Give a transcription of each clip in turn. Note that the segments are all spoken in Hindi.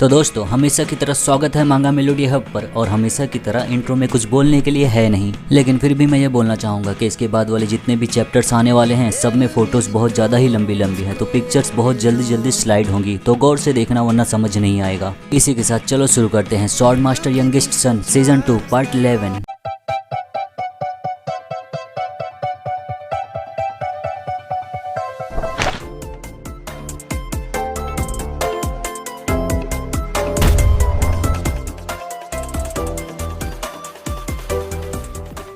तो दोस्तों हमेशा की तरह स्वागत है मांगा मेलोडी हब पर। और हमेशा की तरह इंट्रो में कुछ बोलने के लिए है नहीं, लेकिन फिर भी मैं ये बोलना चाहूँगा कि इसके बाद वाले जितने भी चैप्टर्स आने वाले हैं सब में फोटोज बहुत ज़्यादा ही लंबी लंबी है, तो पिक्चर्स बहुत जल्दी जल्दी स्लाइड होंगी, तो गौर से देखना वरना समझ नहीं आएगा। इसी के साथ चलो शुरू करते हैं sword master youngest son season 2 part 11।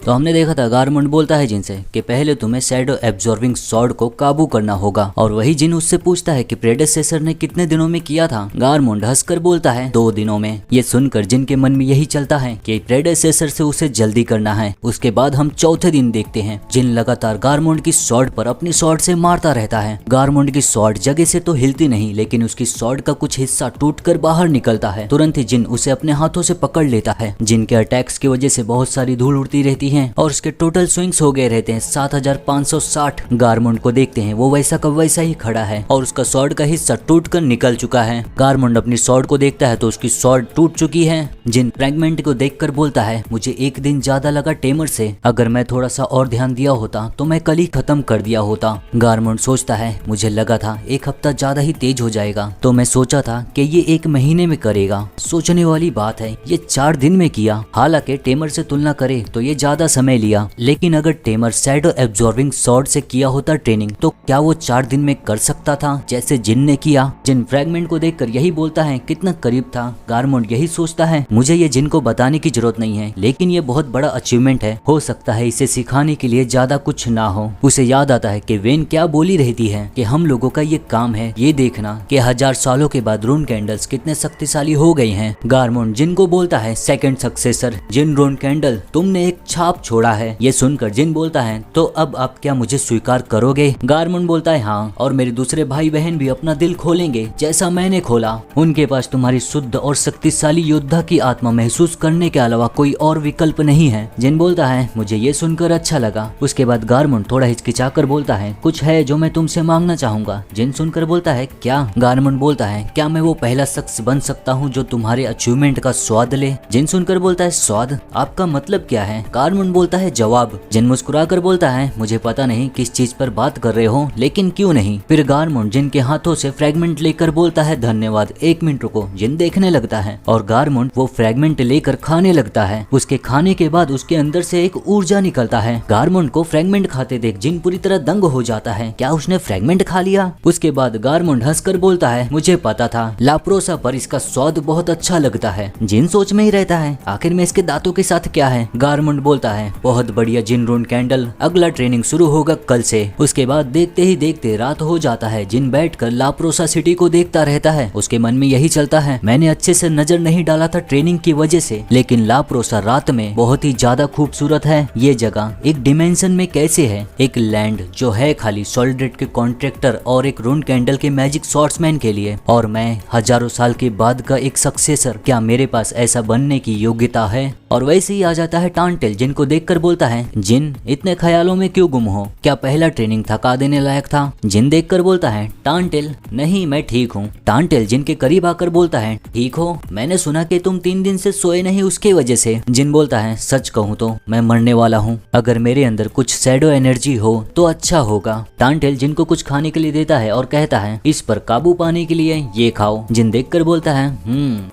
तो हमने देखा था गारमुंड बोलता है जिन से कि पहले तुम्हें शैडो एब्जॉर्बिंग सॉर्ड को काबू करना होगा, और वही जिन उससे पूछता है कि प्रेडेसेसर ने कितने दिनों में किया था। गारमुंड हंसकर बोलता है 2 दिनों में। ये सुनकर जिन के मन में यही चलता है कि प्रेडेसेसर से उसे जल्दी करना है। उसके बाद हम चौथे दिन देखते हैं जिन लगातार गारमुंड की सॉर्ड पर अपनी सॉर्ड से मारता रहता है। गारमुंड की सॉर्ड जगह से तो हिलती नहीं, लेकिन उसकी सॉर्ड का कुछ हिस्सा टूटकर बाहर निकलता है। तुरंत ही जिन उसे अपने हाथों से पकड़ लेता है। जिन के अटैक्स की वजह से बहुत सारी धूल उड़ती रहती है और उसके टोटल स्विंग्स हो गए रहते हैं 7560। गारमुंड को देखते हैं वो वैसा का वैसा ही खड़ा है और उसका सॉर्ड का हिस्सा टूटकर निकल चुका है। गारमुंड अपनी सॉर्ड को देखता है तो उसकी सॉर्ड टूट चुकी है। जिन फ्रैगमेंट को देखकर बोलता है मुझे 1 दिन ज्यादा लगा टेमर से, अगर मैं थोड़ा सा और ध्यान दिया होता तो मैं कल ही खत्म कर दिया होता। गारमुंड सोचता है मुझे लगा था 1 हफ्ता ज्यादा ही तेज हो जाएगा, तो मैं सोचा था कि ये 1 महीने में करेगा। सोचने वाली बात है ये 4 दिन में किया। हालांकि टेमर से तुलना करे तो ये ज्यादा समय लिया, लेकिन अगर टेमर शैडो एब्जॉर्बिंग सॉर्ड से किया होता ट्रेनिंग तो क्या वो 4 दिन में कर सकता था जैसे जिन ने किया। जिन फ्रैगमेंट को देखकर यही बोलता है कितना करीब था। गारमुंड यही सोचता है मुझे ये जिन को बताने की जरूरत नहीं है, लेकिन ये बहुत बड़ा अचीवमेंट है, हो सकता है इसे सिखाने के लिए ज्यादा कुछ ना हो। उसे याद आता है कि वेन क्या बोली रहती है कि हम लोगों का ये काम है ये देखना कि 1000 सालों के बाद रून कैंडल्स कितने शक्तिशाली हो गई हैं। गारमुंड जिन को बोलता है सेकंड सक्सेसर जिन रून कैंडल तुमने एक छाप छोड़ा है। ये सुनकर जिन बोलता है तो अब आप क्या मुझे स्वीकार करोगे। गारमुंड बोलता है हाँ, और मेरे दूसरे भाई बहन भी अपना दिल खोलेंगे जैसा मैंने खोला। उनके पास तुम्हारी शुद्ध और शक्तिशाली योद्धा की आत्मा महसूस करने के अलावा कोई और विकल्प नहीं है। जिन बोलता है मुझे ये सुनकर अच्छा लगा। उसके बाद गारमुंड थोड़ा हिचकिचाकर बोलता है कुछ है जो मैं तुमसे मांगना चाहूंगा। जिन सुनकर बोलता है क्या। गारमुंड बोलता है क्या मैं वो पहला शख्स बन सकता हूँ जो तुम्हारे अचीवमेंट का स्वाद ले। जिन सुनकर बोलता है स्वाद, आपका मतलब क्या है। गारमुंड बोलता है जवाब। जिन मुस्कुराकर बोलता है मुझे पता नहीं किस चीज पर बात कर रहे हो, लेकिन क्यों नहीं। फिर गारमुंड जिन के हाथों से फ्रैगमेंट लेकर बोलता है धन्यवाद। 1 मिनट रुको। जिन देखने लगता है और गारमुंड वो फ्रैगमेंट लेकर खाने लगता है। उसके खाने के बाद उसके अंदर से एक ऊर्जा निकलता है। गारमुंड को फ्रैगमेंट खाते देख जिन पूरी तरह दंग हो जाता है, क्या उसने फ्रैगमेंट खा लिया। उसके बाद गारमुंड हंसकर बोलता है मुझे पता था लाप्रोसा पर इसका स्वाद बहुत अच्छा लगता है। जिन सोच में ही रहता है आखिर में इसके दांतों के साथ क्या है। गारमुंड बोलता है बहुत बढ़िया जिन रून कैंडल, अगला ट्रेनिंग शुरू होगा कल से। उसके बाद देखते ही देखते रात हो जाता है। जिन बैठकर लाप्रोसा सिटी को देखता रहता है। उसके मन में यही चलता है मैंने अच्छे से नजर नहीं डाला था ट्रेनिंग की वजह से, लेकिन लाप्रोसा रात में बहुत ही ज्यादा खूबसूरत है। ये जगह एक डिमेंशन में कैसे है, एक लैंड जो है खाली सॉलिडेट के कॉन्ट्रैक्टर और एक रून कैंडल के मैजिक सॉर्ट्समैन के लिए, और मैं हजारों साल के बाद का एक सक्सेसर। क्या मेरे पास ऐसा बनने की योग्यता है। और वैसे ही आ जाता है टांटेल जिनको देखकर बोलता है जिन इतने ख्यालों में क्यों गुम हो, क्या पहला ट्रेनिंग थका देने लायक था। जिन देखकर बोलता है टांटेल नहीं मैं ठीक हूँ। टांटेल जिन के करीब आकर बोलता है ठीक हो, मैंने सुना कि तुम 3 दिन से सोए नहीं उसके वजह से। जिन बोलता है सच कहूँ तो मैं मरने वाला हूँ, अगर मेरे अंदर कुछ शैडो एनर्जी हो तो अच्छा होगा। टांटेल जिनको कुछ खाने के लिए देता है और कहता है इस पर काबू पाने के लिए ये खाओ। जिन देखकर बोलता है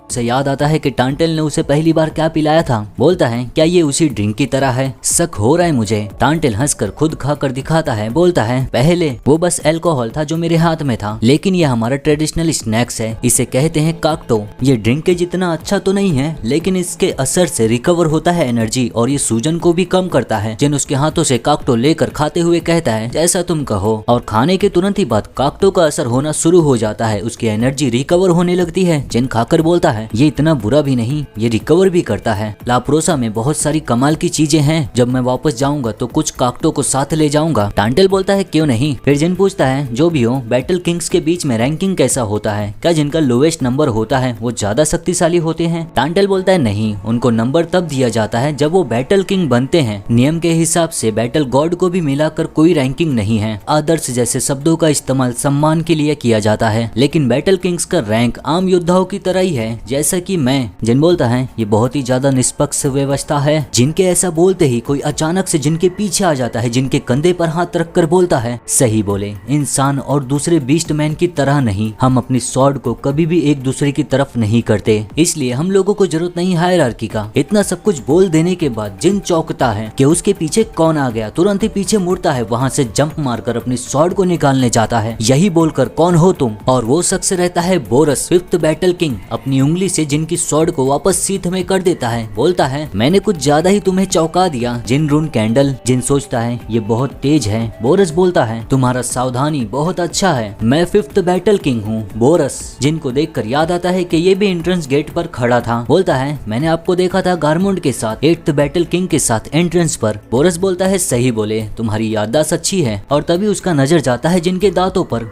उसे याद आता है कि टांटेल ने उसे पहली बार क्या पिलाया था। बोलता है क्या ये उसी ड्रिंक की तरह है, शक हो रहा है मुझे। टांटेल हंसकर खुद खाकर दिखाता है। बोलता है पहले वो बस अल्कोहल था जो मेरे हाथ में था, लेकिन ये हमारा ट्रेडिशनल स्नैक्स है, इसे कहते हैं काक्टो। ये ड्रिंक के जितना अच्छा तो नहीं है, लेकिन इसके असर से रिकवर होता है एनर्जी और ये सूजन को भी कम करता है। जिन उसके हाथों से काक्टो लेकर खाते हुए कहता है जैसा तुम कहो, और खाने के तुरंत ही बाद काक्टो का असर होना शुरू हो जाता है। उसकी एनर्जी रिकवर होने लगती है। जिन खाकर बोलता है ये इतना बुरा भी नहीं, ये रिकवर भी करता है। लाप्रोसा में बहुत सारी कमाल की चीजें हैं, जब मैं वापस जाऊंगा तो कुछ काकटों को साथ ले जाऊंगा। टांटेल बोलता है क्यों नहीं। फिर जिन पूछता है जो भी हो बैटल किंग्स के बीच में रैंकिंग कैसा होता है, क्या जिनका लोवेस्ट नंबर होता है वो ज्यादा शक्तिशाली होते हैं। टांटेल बोलता है नहीं, उनको नंबर तब दिया जाता है जब वो बैटल किंग बनते हैं। नियम के हिसाब से बैटल गॉड को भी मिलाकर कोई रैंकिंग नहीं है। आदर्श जैसे शब्दों का इस्तेमाल सम्मान के लिए किया जाता है, लेकिन बैटल किंग्स का रैंक आम योद्धाओं की तरह ही है जैसा कि मैं। जिन बोलता है ये बहुत ही ज्यादा निष्पक्ष व्यवस्था है। जिनके ऐसा बोलते ही कोई अचानक से जिनके पीछे आ जाता है, जिनके कंधे पर हाथ रखकर बोलता है सही बोले, इंसान और दूसरे बीस्ट मैन की तरह नहीं, हम अपनी स्वॉर्ड को कभी भी एक दूसरे की तरफ नहीं करते, इसलिए हम लोगों को जरूरत नहीं हायरार्की का। इतना सब कुछ बोल देने के बाद जिन चौंकता है कि उसके पीछे कौन आ गया, तुरंत ही पीछे मुड़ता है, वहाँ से जंप मारकर अपनी स्वॉर्ड को निकालने जाता है। यही बोलकर कौन हो तुम, और वो शख्स रहता है बोरस, फिफ्थ बैटल किंग। अपनी उंगली से जिन की स्वॉर्ड को वापस सीध में कर देता है, बोलता है मैंने कुछ ज्यादा ही तुम्हें चौंका दिया जिन रून कैंडल। जिन सोचता है ये बहुत तेज है। बोरस बोलता है तुम्हारा सावधानी बहुत अच्छा है, मैं फिफ्थ बैटल किंग हूँ। बोरस जिनको देखकर याद आता है कि ये भी एंट्रेंस गेट पर खड़ा था, बोलता है मैंने आपको देखा था गारमुंड के साथ, एट्थ बैटल किंग के साथ एंट्रेंस पर। बोरस बोलता है सही बोले, तुम्हारी याददाश्त अच्छी है। और तभी उसका नजर जाता है जिनके दांतों पर।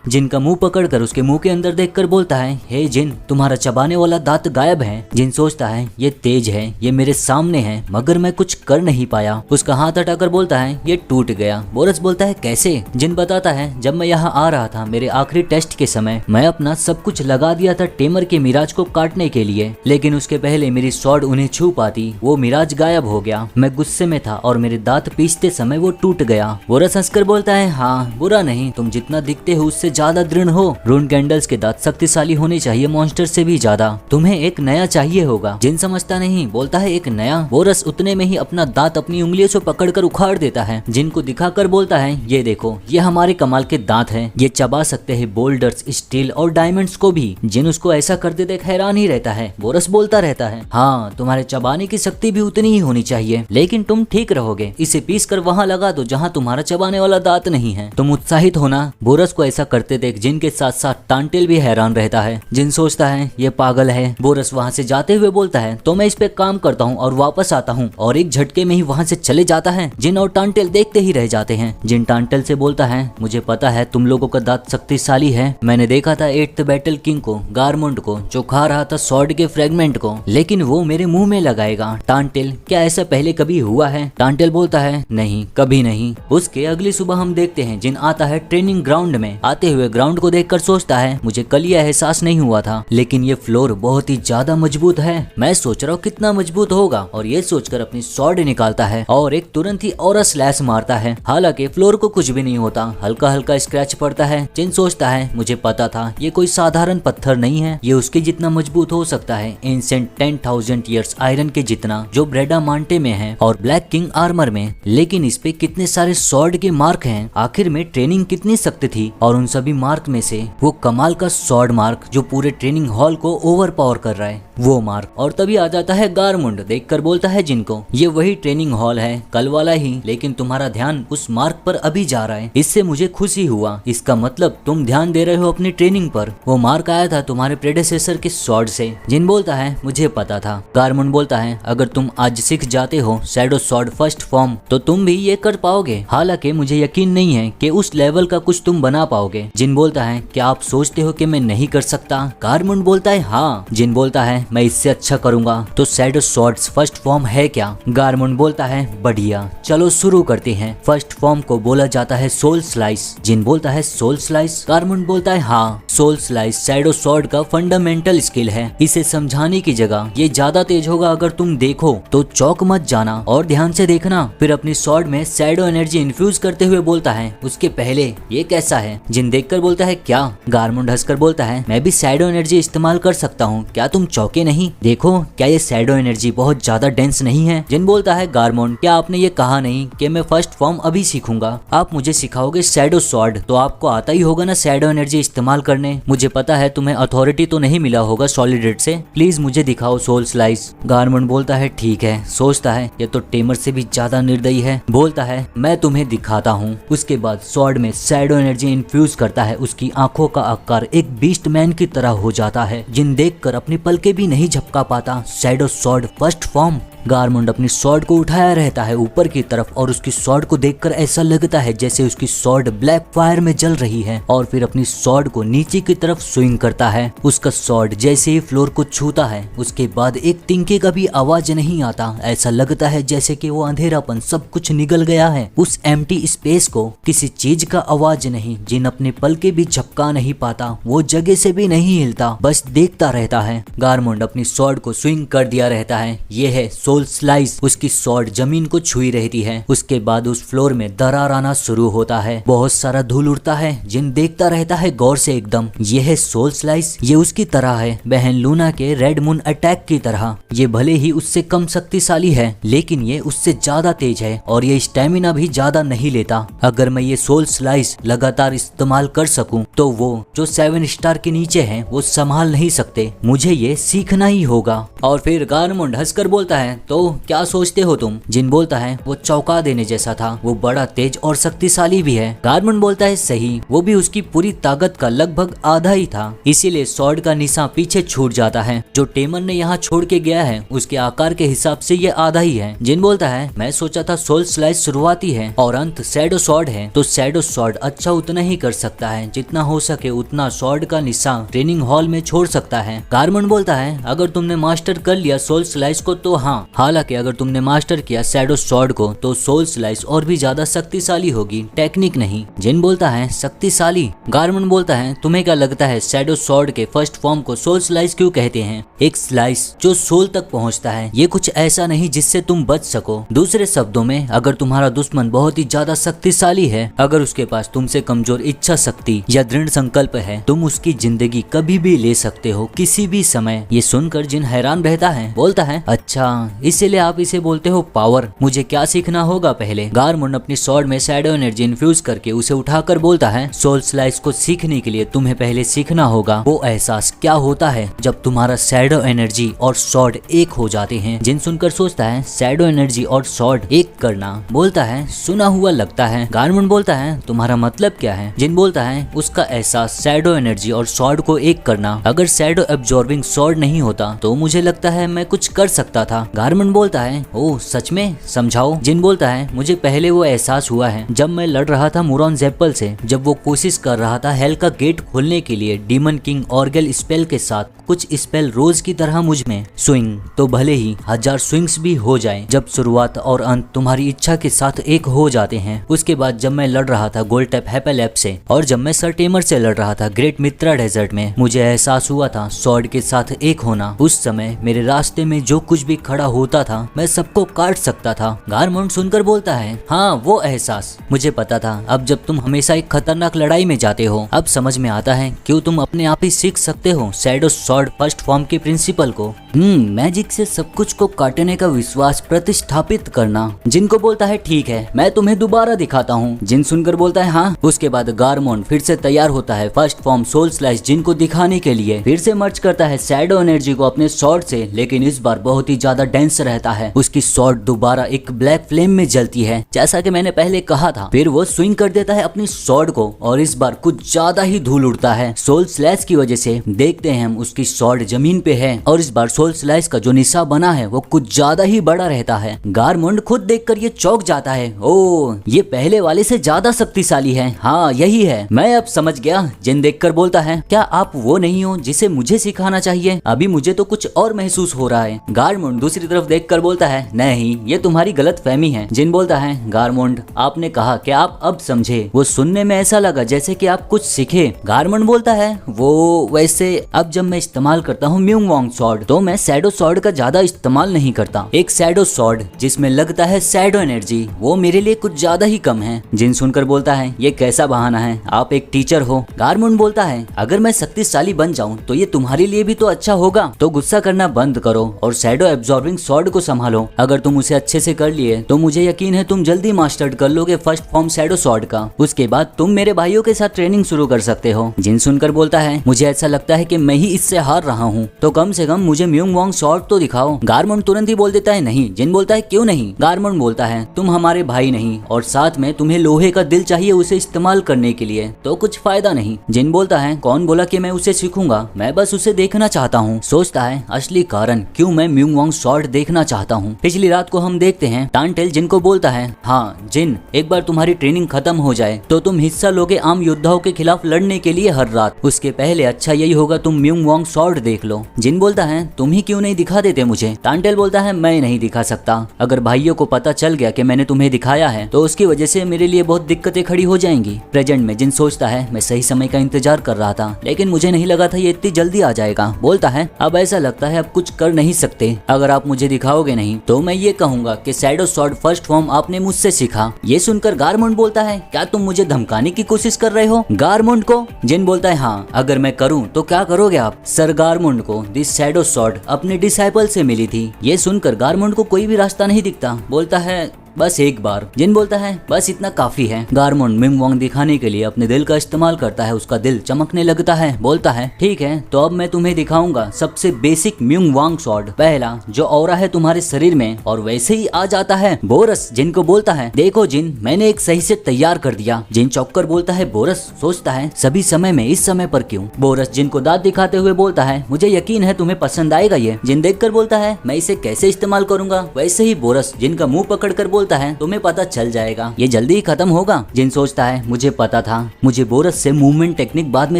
जिनका मुंह पकड़कर उसके मुंह के अंदर देखकर बोलता है हे जिन, तुम्हारा चबाने वाला दांत गायब है। जिन सोचता है ये तेज है, ये मेरे सामने है, मगर मैं कुछ कर नहीं पाया। उसका हाथ हटाकर बोलता है ये टूट गया। बोरस बोलता है कैसे। जिन बताता है जब मैं यहाँ आ रहा था मेरे आखिरी टेस्ट के समय, मैं अपना सब कुछ लगा दिया था टेमर के मिराज को काटने के लिए, लेकिन उसके पहले मेरी स्वॉर्ड उन्हें छू पाती, वो मिराज गायब हो गया। मैं गुस्से में था और मेरे दांत पीसते समय वो टूट गया। बोरस हंसकर बोलता है हाँ बुरा नहीं, तुम जितना दिखते हो उससे ज्यादा दृढ़ हो। रून कैंडल्स के दांत शक्तिशाली होने चाहिए मॉन्स्टर से भी ज्यादा, तुम्हें एक नया चाहिए होगा। जिन समझता नहीं, बोलता है एक नया। बोरस उतने में ही अपना दांत अपनी उंगलियों से पकड़कर उखाड़ देता है। जिनको दिखाकर बोलता है ये देखो, ये हमारे कमाल के दांत हैं, ये चबा सकते हैं बोल्डर्स, स्टील और डायमंड्स को भी। जिन उसको ऐसा करते देख हैरान ही रहता है। बोरस बोलता रहता है हाँ तुम्हारे चबाने की शक्ति भी उतनी ही होनी चाहिए, लेकिन तुम ठीक रहोगे। इसे पीस कर वहाँ लगा दो जहाँ तुम्हारा चबाने वाला दांत नहीं है, तुम उत्साहित होना। बोरस को ऐसा करते देख जिन के साथ साथ टांटेल भी हैरान रहता है। जिन सोचता है ये पागल है। बोरस वहाँ से जाते हुए बोलता है तो मैं इस पे काम करता हूँ और वापस आता हूँ, और एक झटके में ही वहाँ से चले जाता है। जिन और टांटेल देखते ही रह जाते हैं। जिन टांटेल से बोलता है मुझे पता है तुम लोगों का दांत शक्तिशाली है, मैंने देखा था एट्थ बैटल किंग को, गारमुंड को, जो खा रहा था स्वॉर्ड के फ्रेगमेंट को, लेकिन वो मेरे मुंह में लगाएगा। टांटेल क्या ऐसा पहले कभी हुआ है। टांटेल बोलता है नहीं कभी नहीं। उसके अगली सुबह हम देखते हैं जिन आता है ट्रेनिंग ग्राउंड में। आते हुए ग्राउंड को देखकर सोचता है मुझे कल यह एहसास नहीं हुआ था, लेकिन ये फ्लोर बहुत ही ज्यादा मजबूत है, मैं सोच रहा हूँ कितना मजबूत होगा। और ये सोचकर अपनी स्वॉर्ड निकालता है और एक तुरंत ही और स्लैश मारता है। हालांकि फ्लोर को कुछ भी नहीं होता, हल्का हल्का स्क्रैच पड़ता है। जिन सोचता है मुझे पता था ये कोई साधारण पत्थर नहीं है, ये उसके जितना मजबूत हो सकता है, एंशिएंट 10,000 ईयर्स आयरन के जितना, जो ब्रेडामांटे में है और ब्लैक किंग आर्मर में। लेकिन इस पे कितने सारे स्वॉर्ड के मार्क हैं। आखिर में ट्रेनिंग कितनी सख्त थी, और उन सभी मार्क में से वो कमाल का स्वॉर्ड मार्क जो पूरे ट्रेनिंग हॉल को ओवर पावर कर रहा है, वो मार्क। और तभी आ जाता है गारमुंड, देखकर बोलता है जिनको ये वही ट्रेनिंग हॉल है, कल वाला ही, लेकिन तुम्हारा ध्यान उस मार्क पर अभी जा रहा है, इससे मुझे खुशी हुआ। इसका मतलब तुम ध्यान दे रहे हो अपनी ट्रेनिंग पर। वो मार्क आया था तुम्हारे प्रेडेसेसर के स्वॉर्ड से। जिन बोलता है मुझे पता था। गारमुंड बोलता है अगर तुम आज सीख जाते हो शैडो स्वॉर्ड फर्स्ट फॉर्म तो तुम भी ये कर पाओगे, हालांकि मुझे यकीन नहीं है कि उस लेवल का कुछ तुम बना पाओगे। जिन बोलता है क्या आप सोचते हो कि मैं नहीं कर सकता। गारमुंड बोलता है हाँ। जिन बोलता है मैं इससे अच्छा करूंगा। तो शैडो स्वॉर्ड्स फर्स्ट फॉर्म है क्या। गारमुंड बोलता है बढ़िया, चलो शुरू करते हैं। फर्स्ट फॉर्म को बोला जाता है सोल स्लाइस। जिन बोलता है सोल स्लाइस। गारमुंड बोलता है हाँ, सोल स्लाइस शैडो स्वॉर्ड का फंडामेंटल स्किल है। इसे समझाने की जगह ये ज्यादा तेज होगा, अगर तुम देखो तो चौक मत जाना और ध्यान से देखना। फिर अपनी स्वॉर्ड में शैडो एनर्जी इन्फ्यूज करते हुए बोलता है उसके पहले ये कैसा है। जिन देखकर बोलता है क्या। गारमुंड हंसकर बोलता है मैं भी शैडो एनर्जी इस्तेमाल कर सकता हूँ, क्या तुम चौके नहीं। देखो क्या ये शैडो एनर्जी बहुत ज्यादा डेंस नहीं है। जिन बोलता है गारमुंड क्या आपने ये कहा नहीं कि मैं फर्स्ट फॉर्म अभी सीखूंगा, आप मुझे सिखाओगे शैडो स्वॉर्ड, तो आपको आता ही होगा ना शैडो एनर्जी इस्तेमाल करने। मुझे पता है तुम्हें अथॉरिटी तो नहीं मिला होगा सॉलिडेट से, प्लीज मुझे दिखाओ सोल स्लाइस। गारमुंड बोलता है ठीक है। सोचता है ये तो टेमर से भी ज्यादा निर्दयी है। बोलता है मैं तुम्हें दिखाता हूँ। उसके बाद स्वॉर्ड में शैडो एनर्जी इन्फ्यूज करता है। उसकी आंखों का आकार एक बीस्ट मैन की तरह हो जाता है। जिन देखकर अपनी पलके भी नहीं झपका पाता। Shadow sword first form. Garmund अपनी स्वॉर्ड को उठाया रहता है ऊपर की तरफ और उसकी स्वॉर्ड को देखकर ऐसा लगता है जैसे उसकी स्वॉर्ड ब्लैक फायर में जल रही है, और फिर अपनी स्वॉर्ड को नीचे की तरफ स्विंग करता है। उसका स्वॉर्ड जैसे ही फ्लोर को छूता है उसके बाद एक तिनके का भी आवाज नहीं आता। ऐसा लगता है जैसे कि वो अंधेरापन सब कुछ निगल गया है। उस एम्प्टी स्पेस को किसी चीज का आवाज नहीं, जिन अपने पल के भी झपका नहीं पाता, वो जगह से भी नहीं हिलता, बस देखता रहता है। गारमुंड अपनी स्वॉर्ड को स्विंग कर दिया रहता है। ये है सोल स्लाइस। उसकी स्वॉर्ड जमीन को छुई रहती है। उसके बाद उस फ्लोर में दरार आना शुरू होता है। बहुत सारा धूल उड़ता है। जिन देखता रहता है गौर से एकदम। ये है सोल स्लाइस। ये उसकी तरह है, बहन लूना के रेड मून अटैक की तरह। ये भले ही उससे कम शक्तिशाली है लेकिन ये उससे ज्यादा तेज है और ये स्टेमिना भी ज्यादा नहीं लेता। अगर मैं ये सोल स्लाइस लगातार इस्तेमाल कर सकूं तो वो जो 7 स्टार के नीचे हैं वो संभाल नहीं सकते। मुझे ये सीखना ही होगा। और फिर गारमुंड हंसकर बोलता है, तो क्या सोचते हो तुम? जिन बोलता है, वो चौंका देने जैसा था, वो बड़ा तेज और शक्तिशाली भी है। गारमुंड बोलता है, सही, वो भी उसकी पूरी ताकत का लगभग आधा ही था, इसीलिए स्वॉर्ड का निशान पीछे छूट जाता है। जो टेमन ने यहाँ छोड़ के गया है उसके आकार के हिसाब से ये आधा ही है। जिन बोलता है, मैं सोचा था सोल स्लाइस शुरुआती है और अंत शैडो स्वॉर्ड है, तो शैडो स्वॉर्ड अच्छा उतना ही कर सकता है, जितना हो सके उतना स्वॉर्ड का निशान ट्रेनिंग हॉल में छोड़ सकता है। गारमुंड बोलता है, अगर तुमने मास्टर कर लिया सोल स्लाइस को तो हाँ, हालांकि अगर तुमने मास्टर किया शैडो स्वॉर्ड को तो सोल स्लाइस और भी ज्यादा शक्तिशाली होगी, टेक्निक नहीं। जिन बोलता है, शक्तिशाली? गारमुंड बोलता है, तुम्हें क्या लगता है शैडो स्वॉर्ड के फर्स्ट फॉर्म को सोल स्लाइस क्यों कहते हैं? एक स्लाइस जो सोल तक पहुंचता है। ये कुछ ऐसा नहीं जिससे तुम बच सको। दूसरे शब्दों में, अगर तुम्हारा दुश्मन बहुत ही ज्यादा शक्तिशाली है, अगर उसके पास तुमसे कमजोर इच्छा शक्ति या दृढ़ संकल्प है, तुम उसकी जिंदगी कभी भी ले सकते हो, किसी भी समय। ये सुनकर जिन हैरान रहता है, बोलता है, अच्छा इसीलिए आप इसे बोलते हो पावर। मुझे क्या सीखना होगा पहले? गारमुंड अपनी स्वॉर्ड में शैडो एनर्जी इन्फ्यूज करके उसे उठाकर बोलता है, सोल स्लाइस को सीखने के लिए तुम्हें पहले सीखना होगा वो एहसास क्या होता है जब तुम्हारा शैडो एनर्जी और स्वॉर्ड एक हो जाते हैं। जिन सुनकर सोचता है, शैडो एनर्जी और स्वॉर्ड एक करना? बोलता है, सुना हुआ लगता है। गारमुंड बोलता है, तुम्हारा मतलब क्या है? जिन बोलता है, उसका एहसास शैडो एनर्जी और स्वॉर्ड को एक करना। अगर शैडो एब्जॉर्बिंग स्वॉर्ड नहीं होता तो मुझे लगता है मैं कुछ कर सकता था। गारमुंड बोलता है, ओह सच में, समझाओ। जिन बोलता है, मुझे पहले वो एहसास हुआ है जब मैं लड़ रहा था मुरॉन जेप्पल से, जब वो कोशिश कर रहा था हेल का गेट खोलने के लिए डीमन किंग ऑर्गेल स्पेल के साथ। कुछ स्पेल रोज की तरह मुझ में स्विंग, तो भले ही 1000 स्विंग्स भी हो जाए, जब शुरुआत और अंत तुम्हारी इच्छा के साथ एक हो जाते हैं। उसके बाद जब मैं लड़ रहा था गोल्टेप हेपेलैप से और जब मैं सर टेमर से लड़ रहा था ग्रेट मित्रा डेजर्ट में, मुझे एहसास हुआ था स्वॉर्ड के साथ एक होना। उस समय मेरे रास्ते में जो कुछ भी खड़ा होता था मैं सबको काट सकता था। गारमुंड सुनकर बोलता है, हाँ वो एहसास मुझे पता था। अब जब तुम हमेशा एक खतरनाक लड़ाई में जाते हो, अब समझ में आता है क्यों तुम अपने आप ही सीख सकते हो शैडो स्वॉर्ड फर्स्ट फॉर्म के प्रिंसिपल को। मैजिक से सब कुछ को काटने का विश्वास प्रतिष्ठापित करना। जिनको बोलता है, ठीक है मैं तुम्हें दोबारा दिखाता हूँ। जिन सुनकर बोलता है, हाँ। उसके बाद गारमुंड फिर से तैयार होता है फर्स्ट फॉर्म सोल स्लाइस जिन को दिखाने के लिए। फिर से मर्ज करता है शैडो एनर्जी को अपने स्वॉर्ड से, लेकिन इस बार बहुत ही ज्यादा डेंस रहता है। उसकी स्वॉर्ड दोबारा एक ब्लैक फ्लेम में जलती है, जैसा कि मैंने पहले कहा था। फिर वो स्विंग कर देता है अपनी स्वॉर्ड को और इस बार कुछ ज्यादा ही धूल उड़ता है। सोल स्लैश की वजह से देखते हैं हम उसकी स्वॉर्ड जमीन पे है और इस बार सोल स्लाइस का जो निशान बना है वो कुछ ज्यादा ही बड़ा रहता है। गारमुंड खुद देखकर ये चौंक जाता है, ओ ये पहले वाले से ज्यादा शक्तिशाली है। हाँ यही है, मैं अब समझ गया। जिन देखकर बोलता है, क्या आप वो नहीं हो जिसे मुझे सिखाना चाहिए? अभी मुझे तो कुछ और महसूस हो रहा है। गारमुंड दूसरी तरफ देखकर बोलता है, नहीं ये तुम्हारी गलतफहमी है। जिन बोलता है, गारमुंड आपने कहा कि आप अब समझे। वो सुनने में ऐसा लगा जैसे कि आप कुछ सीखे। गारमुंड बोलता है, वो वैसे अब जब मैं इस्तेमाल करता हूँ म्यूंग वॉन्ग स्वॉर्ड तो मैं शैडो स्वॉर्ड का ज्यादा इस्तेमाल नहीं करता। एक शैडो स्वॉर्ड जिसमें लगता है शैडो एनर्जी, वो मेरे लिए कुछ ज्यादा ही कम है। जिन सुनकर बोलता है, ये कैसा बहाना है, आप एक टीचर हो। गारमुंड बोलता है, अगर मैं शक्तिशाली बन जाऊं तो ये तुम्हारे लिए भी तो अच्छा होगा, तो गुस्सा करना बंद करो और शैडो एब्जॉर्बिंग स्वॉर्ड को संभालो। अगर तुम उसे अच्छे से कर लिए तो मुझे यकीन है तुम जल्दी मास्टर कर लोगे फर्स्ट फॉर्म शैडो स्वॉर्ड का। उसके बाद तुम मेरे भाइयों के साथ ट्रेनिंग शुरू कर सकते हो। जिन सुनकर बोलता है, मुझे ऐसा लगता है कि मैं ही इससे हार रहा हूँ, तो कम से कम मुझे म्यूंग वॉन्ग स्वॉर्ड तो दिखाओ। गारमुंड तुरंत ही बोल देता है, नहीं। जिन बोलता है, क्यों नहीं? गारमुंड बोलता है, तुम हमारे भाई नहीं और साथ में तुम्हें लोहे का दिल चाहिए उसे इस्तेमाल करने के लिए, तो कुछ फायदा नहीं। जिन बोलता है, कौन बोला कि मैं उसे सीखूंगा, मैं बस उसे देखना चाहता हूँ। सोचता है असली कारण क्यों मैं म्यूंग वॉन्ग स्वॉर्ड देखना चाहता हूँ। पिछली रात को हम देखते हैं टांटेल जिन को बोलता है, हाँ जिन, एक बार तुम्हारी ट्रेनिंग खत्म हो जाए तो तुम हिस्सा लोगे आम योद्धाओं के खिलाफ लड़ने के लिए हर रात। उसके पहले अच्छा यही होगा तुम म्यूंग वांग सॉर्ड देख लो। जिन बोलता है, तुम ही क्यों नहीं दिखा देते मुझे। टांटेल बोलता है, मैं नहीं दिखा सकता। अगर भाइयों को पता चल गया कि मैंने तुम्हें दिखाया है तो उसकी वजह से मेरे लिए बहुत दिक्कतें खड़ी हो जाएंगी। प्रेजेंट में जिन सोचता है, मैं सही समय का इंतजार कर रहा था लेकिन मुझे नहीं लगा था ये इतनी जल्दी आ जाएगा। बोलता है, अब ऐसा लगता है अब कुछ कर नहीं सकते। अगर आप मुझे दिखाओगे नहीं तो मैं ये कहूंगा कि शैडो सॉर्ड फर्स्ट फॉर्म आपने मुझसे सीखा। ये सुनकर गारमुंड बोलता है, क्या तुम मुझे धमकाने की कोशिश कर रहे हो गारमुंड को। जिन बोलता है, हाँ अगर मैं करूं तो क्या करोगे आप। सर गारमुंड को दिस शैडो सॉर्ड अपने डिसाइपल से मिली थी। ये सुनकर गारमुंड को कोई भी रास्ता नहीं दिखता। बोलता है, बस एक बार। जिन बोलता है, बस इतना काफी है। गारमुंड म्यूंग वांग दिखाने के लिए अपने दिल का इस्तेमाल करता है। उसका दिल चमकने लगता है। बोलता है, ठीक है तो अब मैं तुम्हें दिखाऊंगा सबसे बेसिक म्यूंग वांग सॉर्ड। पहला जो ऑरा है तुम्हारे शरीर में और वैसे ही आ जाता है। बोरस जिन को बोलता है, देखो जिन, मैंने एक सही से तैयार कर दिया। जिन चौककर बोलता है, बोरस। सोचता है, सभी समय में इस समय पर क्यों। बोरस जिन को दांत दिखाते हुए बोलता है, मुझे यकीन है तुम्हें पसंद आएगा ये। जिन देखकर बोलता है, मैं इसे कैसे इस्तेमाल करूंगा। वैसे ही बोरस जिन का मुंह पकड़कर बोलता है, तुम्हें पता चल जाएगा, ये जल्दी ही खत्म होगा। जिन सोचता है, मुझे पता था, मुझे बोरस से मूवमेंट टेक्निक बाद में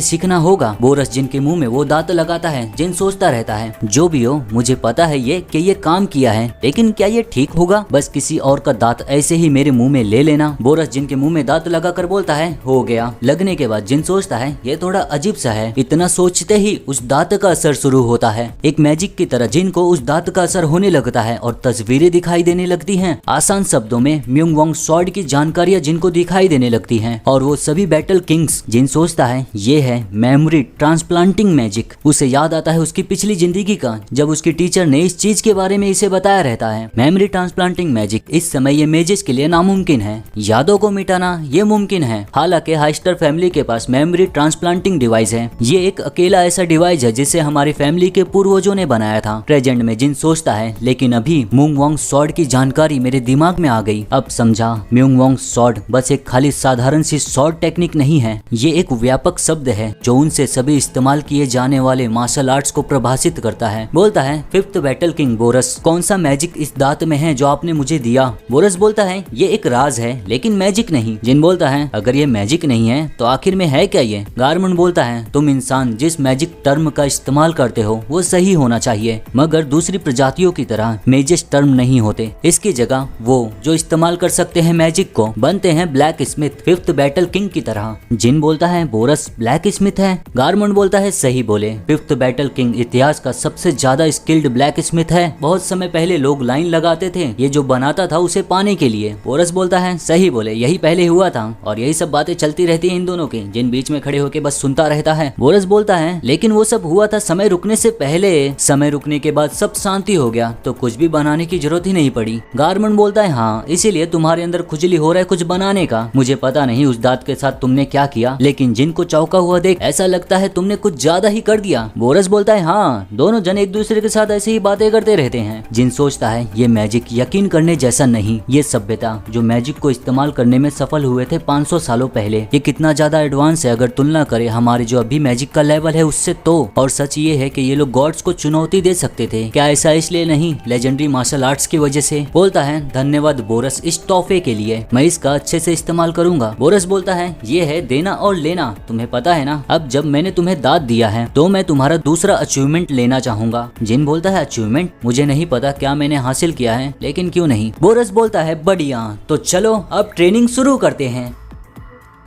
सीखना होगा। बोरस जिन के मुंह में वो दांत लगाता है। जिन सोचता रहता है, जो भी हो मुझे पता है ये कि ये काम किया है, लेकिन क्या ये ठीक होगा। बस किसी और का दांत ऐसे ही मेरे मुंह में ले लेना। बोरस जिन के मुंह में दांत लगाकर बोलता है, हो गया। लगने के बाद जिन सोचता है, ये थोड़ा अजीब सा है। इतना सोचते ही उस दांत का असर शुरू होता है। एक मैजिक की तरह जिन को उस दांत का असर होने लगता है और तस्वीरें दिखाई देने लगती हैं। आसान शब्दों में म्यूंग वांग सॉर्ड की जानकारियां जिनको दिखाई देने लगती हैं और वो सभी बैटल किंग्स। जिन सोचता है, ये है मेमोरी ट्रांसप्लांटिंग मैजिक। उसे याद आता है उसकी पिछली जिंदगी का, जब उसकी टीचर ने इस चीज के बारे में इसे बताया रहता है। मेमोरी ट्रांसप्लांटिंग मैजिक इस समय ये मेजिस के लिए नामुमकिन है। यादों को मिटाना ये मुमकिन है। हालांकि हाइस्टर फैमिली के पास मेमोरी ट्रांसप्लांटिंग डिवाइस है। ये एक अकेला ऐसा डिवाइस है जिसे हमारी फैमिली के पूर्वजों ने बनाया था। प्रेजेंट में जिन सोचता है, लेकिन अभी म्यूंग वांग सॉर्ड की जानकारी मेरे दिमाग में आ गई। अब समझा, म्यूंग वांग सॉर्ड बस एक खाली साधारण सी सॉर्ड टेक्निक नहीं है। ये एक व्यापक शब्द है जो उनसे सभी इस्तेमाल किए जाने वाले मार्शल आर्ट्स को प्रभाषित करता है। बोलता है, फिफ्थ बैटल किंग बोरस, कौन सा मैजिक इस दांत में है जो आपने मुझे दिया। बोरस बोलता है, ये एक राज है लेकिन मैजिक नहीं। जिन बोलता है, अगर ये मैजिक नहीं है तो आखिर में है क्या ये। गारमुंड बोलता है, तुम इंसान जिस मैजिक टर्म का इस्तेमाल करते हो वो सही होना चाहिए, मगर दूसरी प्रजातियों की तरह मेजिस टर्म नहीं होते। इसकी जगह वो जो इस्तेमाल कर सकते हैं मैजिक को बनते हैं black Smith, fifth battle king की तरह। जिन बोलता है, बोरस ब्लैक स्मिथ है। गारमुंड बोलता है, सही बोले, फिफ्थ बैटल किंग इतिहास का सबसे ज्यादा स्किल्ड ब्लैक स्मिथ है। बहुत समय पहले लोग लाइन लगाते थे ये जो बनाता था उसे पाने के लिए। बोरस बोलता है, सही बोले, यही पहले हुआ था और यही सब बातें चलती रहती है इन दोनों की। जिन बीच में खड़े होकर बस सुनता रहता है। बोरस बोलता है, लेकिन वो सब हुआ था समय रुकने से पहले। समय रुकने के बाद सब शांति हो गया तो कुछ भी बनाने की जरूरत ही नहीं पड़ी। गारमुंड बोलता है, हाँ इसीलिए तुम्हारे अंदर खुजली हो रहा है कुछ बनाने का। मुझे पता नहीं उस दांत के साथ तुमने क्या किया, लेकिन जिनको चौंका हुआ देख ऐसा लगता है तुमने कुछ ज्यादा ही कर दिया। बोरस बोलता है, हाँ दोनों जन एक दूसरे के साथ ऐसे ही बातें करते रहते हैं। जिन सोचता है, ये मैजिक यकीन करने जैसा नहीं। ये सभ्यता जो मैजिक को इस्तेमाल करने में सफल हुए थे 500 सालों पहले, ये कितना ज्यादा एडवांस है अगर तुलना करे हमारे जो अभी मैजिक का लेवल है उससे तो। और सच ये है कि ये लोग गॉड्स को चुनौती दे सकते थे। क्या ऐसा इसलिए नहीं, लेजेंडरी मार्शल आर्ट्स की वजह से। बोलता है, धन्यवाद बोरस इस तोहफे के लिए, मैं इसका अच्छे से इस्तेमाल करूंगा। बोरस बोलता है, ये है देना और लेना, तुम्हें पता है ना। अब जब मैंने तुम्हें दांत दिया है तो मैं तुम्हारा दूसरा अचीवमेंट लेना चाहूंगा। जिन बोलता है, अचीवमेंट? मुझे नहीं पता क्या मैंने हासिल किया है, लेकिन क्यों नहीं। बोरस बोलता है, बढ़िया, तो चलो अब ट्रेनिंग शुरू करते हैं।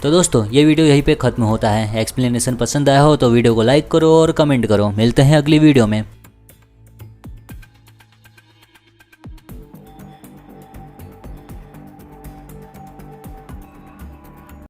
तो दोस्तों ये वीडियो यहीं पे खत्म होता है। एक्सप्लेनेशन पसंद आया हो तो वीडियो को लाइक करो और कमेंट करो। मिलते हैं अगली वीडियो में।